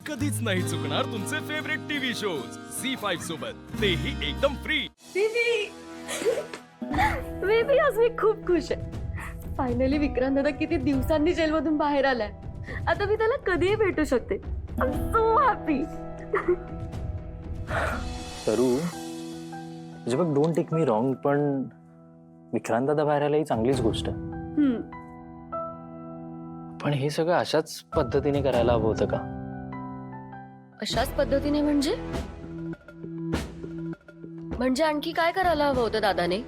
कधीच नाही चुकणार तुमचे फेवरेट टीव्ही शोज झी5 सोबत, तेही एकदम फ्री। बेबी आज मी खूप खुश आहे। फायनली विक्रांत दादा किती दिवसांनी जेलमधून बाहेर आलाय। आता मी त्याला कधीही भेटू शकते। I am so happy. तरू म्हणजे बघ, डोंट टेक मी रॉंग, पण विक्रांत दादा बाहेर आला ही चांगलीच गोष्ट आहे। पण हे सगळं अशाच पद्धतीने करायला हवं होतं का? अशाच पद्धतीने म्हणजे आणखी काय करायला हवं होतं दादाने?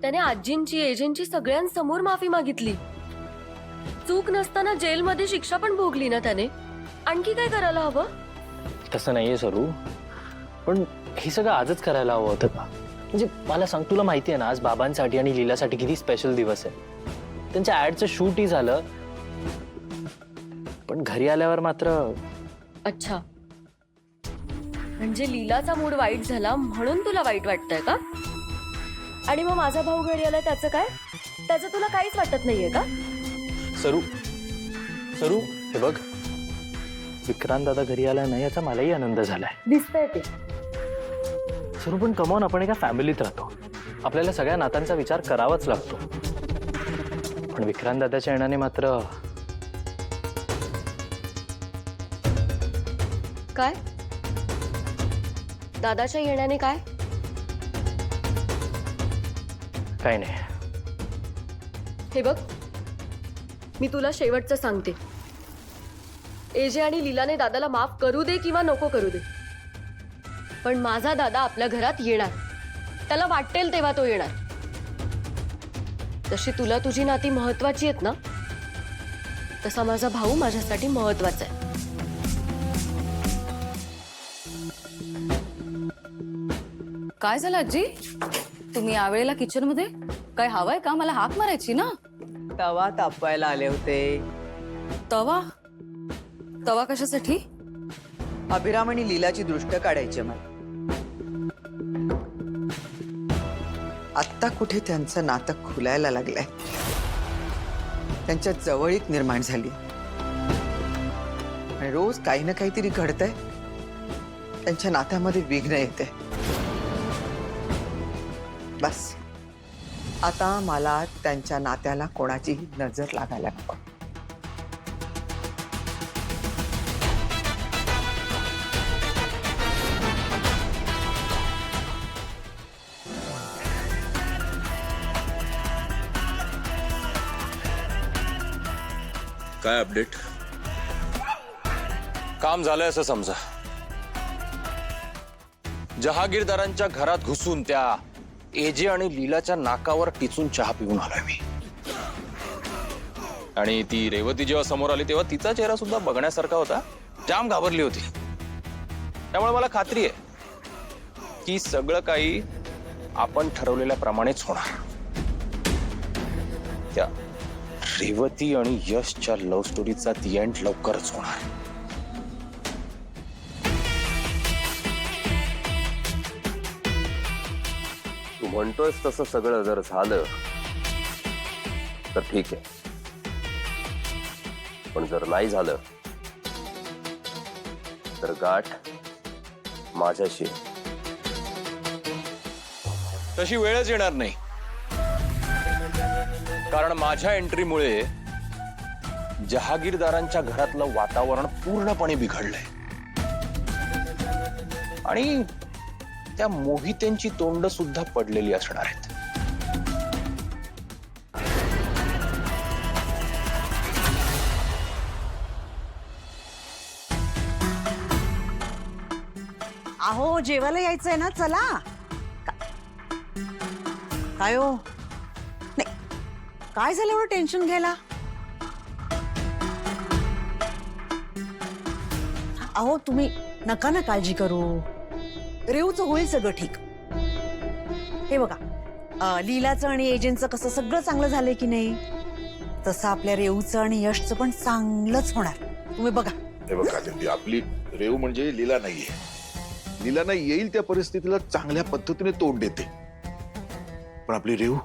त्याने आजींची एजंटची सगळ्यांसमोर माफी मागितली। चूक नसताना जेलमध्ये शिक्षा पण भोगली ना त्याने। आणखी काय करायला हवं? तसं नाहीये सरू, पण हे सगळं आजच करायला हवं होतं का? म्हणजे मला सांग, तुला माहिती आहे ना आज बाबांसाठी आणि लीलासाठी किती स्पेशल दिवस आहे। त्यांच्या ऍडचं शूटही झालं, पण घरी आल्यावर मात्र अच्छा, म्हणजे लीलाचा मूड वाईट झाला म्हणून तुला वाईट वाटतंय का? आणि मग माझा भाऊ घरी आलाय त्याचं काय? त्याचं तुला काहीच वाटत नाहीये का? सरू सरू हे बघ, विक्रांत दादा घरी आला नाही याचा मलाही आनंद झालाय। दिसतंय ते। सरू पण कमॉन, आपण एका फॅमिलीत राहतो, आपल्याला सगळ्या नात्यांचा विचार करावाच लागतो। पण विक्रांत दादाच्या येण्याने मात्र काय? दादाच्या येण्याने काय? काही नाही। हे बघ, मी तुला शेवटचं सांगते, एजे आणि लीलाने दादाला माफ करू दे किंवा नको करू दे, पण माझा दादा आपल्या घरात येणार। त्याला वाटेल तेव्हा तो येणार। जशी तुला तुझी नाती महत्वाची आहेत ना, तसा माझा भाऊ माझ्यासाठी महत्वाचा आहे। काय झालं आजी? तुम्ही यावेळेला किचन मध्ये काय हवंय का? मला हाक मारायची ना। तवा तापवायला आले होते। तवा? तवा कशासाठी? अभिराम आणि लीलाची दृष्ट काढायची मला। आत्ता कुठे त्यांचं नातं खुलायला लागलंय, त्यांच्या जवळीक निर्माण झाली आणि रोज काही ना काहीतरी घडतंय, त्यांच्या नात्यामध्ये विघ्न येते। बस आता मला त्यांच्या नात्याला कोणाचीही नजर लागायला नको। काय अपडेट? काम झालंय असं समजा। जहागीरदारांच्या घरात घुसून त्या एजे आणि लीलाच्या नाकावर टिचून चहा पिऊन आलोय मी। आणि ती रेवती जेव्हा समोर आली तेव्हा तिचा चेहरा सुद्धा बघण्यासारखा होता, जाम घाबरली होती। त्यामुळे मला खात्री आहे की सगळं काही आपण ठरवलेल्याप्रमाणेच होणार। त्या रेवती आणि यशच्या लव्ह स्टोरीचा दी एंड लवकरच होणार। तू म्हणतोयस तसं सगळं जर झालं तर ठीक आहे, पण जर नाही झालं तर गाठ माझ्याशी। तशी वेळच येणार नाही, कारण माझ्या एंट्रीमुळे जहागीरदारांच्या घरातलं वातावरण पूर्णपणे बिघडलंय आणि त्या मोहितेंची तोंड सुद्धा पडलेली असणार आहेत। अहो जेवायला यायचंय ना, चला। काय हो? नाही, काय झालं एवढं टेन्शन घ्यायला? अहो तुम्ही नका ना काळजी करू, रेवचं होईल सगळं ठीक। हे बघा, लीलाचं आणि एजंटचं कसं सगळं चांगलं झालंय की नाही, तसं आपल्या रेवचं आणि यशचं पण चांगलंच होणार। तुम्ही बघा। हे बघा आदित्य, आपली रेव म्हणजे लीला नाहीये। लीला नाही येईल त्या परिस्थितीला चांगल्या पद्धतीने तोंड देते, पण आपली रेव,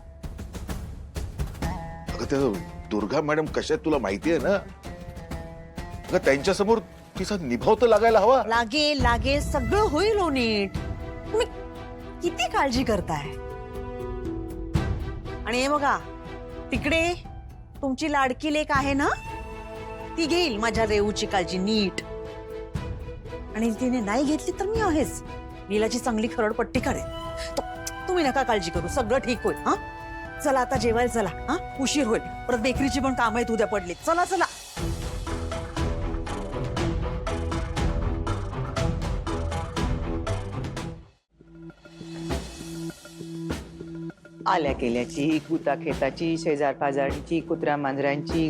अगं त्या दुर्गा मॅडम कशा तुला माहिती आहे ना? अगं त्यांच्यासमोर तिचा निभाव तर लागायला हवा. लागेल सगळं होईल हो नीट. तुम्ही किती काळजी करताय. आणि हे बघा, तिकडे तुमची लाडकी लेक आहे ना, ती घेईल माझ्या रेऊची काळजी नीट. आणि तिने नाही घेतली तर मी आहेच. लीलाची चांगली खरडपट्टी करेन. तुम्ही नका काळजी करू, सगळं ठीक होईल. हा, चला आता जेवायला चला. हा, उशीर होईल. परत बेकरीची पण काम आहेत उद्या पडली. चला चला. आल्या केल्याची, गुता खेताची, शेजार पाजारीची, कुत्र्या मांजरांची,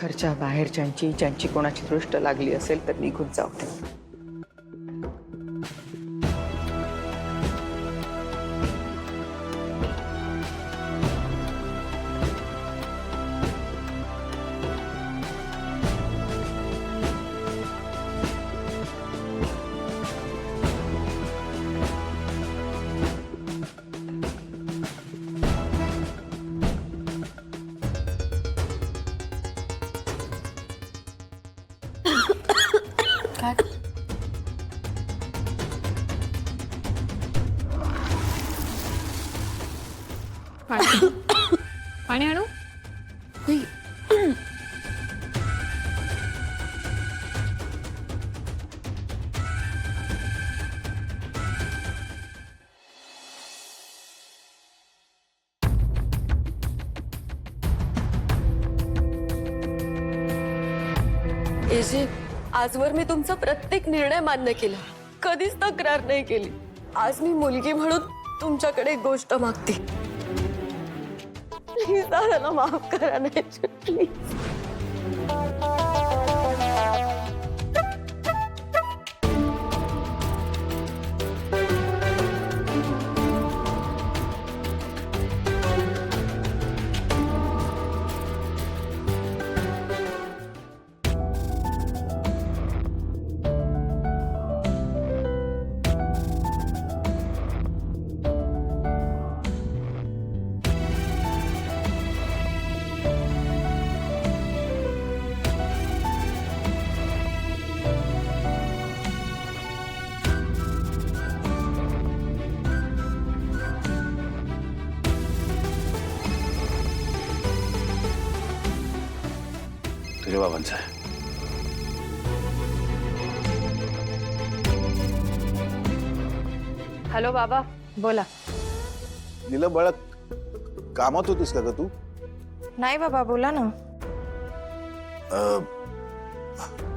घरच्या बाहेरच्यांची, ज्यांची कोणाची दृष्ट लागली असेल तर निघून जाऊ दे. काय पाणी आणू? एजे, आजवर मी तुमचा प्रत्येक निर्णय मान्य केला, कधीच तक्रार नाही केली. आज मी मुलगी म्हणून तुमच्याकडे एक गोष्ट मागते. प्लीज दादाला माफ करा. नाही प्लीज. तुझ्या बाबांचा आहे. हॅलो बाबा, बोला. लीला बाळा, कामात होतीस का ग तू? नाही बाबा, बोला ना.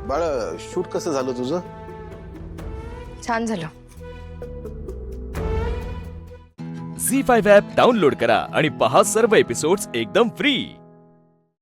बाळा, शूट कसं झालं तुझं? छान झालं. झी5 ॲप डाउनलोड करा आणि पहा सर्व एपिसोड्स एकदम फ्री.